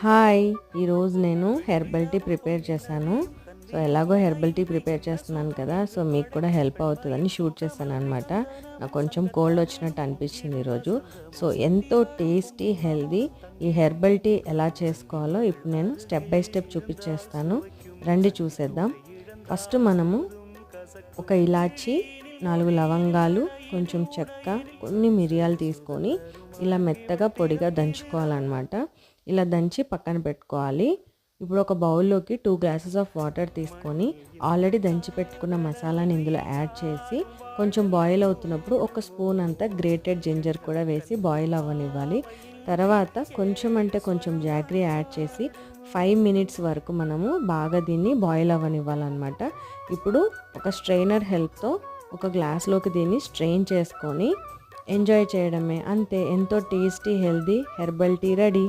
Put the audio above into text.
Hi! ఈరోజు నేను herbal tea prepare చేశాను. సో, ఎలాగో హెర్బల్ టీ ప్రిపేర్ చేస్తున్నాను కదా! సో, మీకు కూడా హెల్ప్ అవుతదని షూట్ చేశాననమాట. నాకు కొంచెం కోల్డ్ వచ్చినట్టు అనిపించింది ఈరోజు. సో, ఎంతో టేస్టీ, హెల్తీ ఈ హెర్బల్ టీ ఎలా చేసుకోవాలో ఇప్పుడు నేను స్టెప్ బై స్టెప్ చూపించేస్తాను. రండి చూసేద్దాం. ఫస్ట్ మనము ఒక ఇలాచీ, 4 లవంగాలు, కొంచెం చెక్క, కొన్ని మిరియాలు తీసుకొని ఇలా మెత్తగా పొడిగా దంచుకోవాలన్నమాట. ఇలా దంచి పక్కన పెట్టుకోవాలి. ఇప్పుడు ఒక బౌల్లోకి 2 గ్లాసెస్ ఆఫ్ వాటర్ తీసుకొని ఆల్రెడీ దంచి పెట్టుకున్న మసాలాని ఇందులో యాడ్ చేసి కొంచెం బాయిల్ అవుతున్నప్పుడు ఒక స్పూన్ అంతా గ్రేటెడ్ జింజర్ కూడా వేసి బాయిల్ అవ్వనివ్వాలి. తర్వాత కొంచెం అంటే కొంచెం జాగ్రీ యాడ్ చేసి 5 మినిట్స్ వరకు మనము బాగా దీన్ని బాయిల్ అవ్వనివ్వాలన్నమాట. ఇప్పుడు ఒక స్ట్రైనర్ హెల్ప్తో ఒక గ్లాస్లోకి దీన్ని స్ట్రెయిన్ చేసుకొని ఎంజాయ్ చేయడమే. అంతే, ఎంతో tasty healthy herbal tea ready.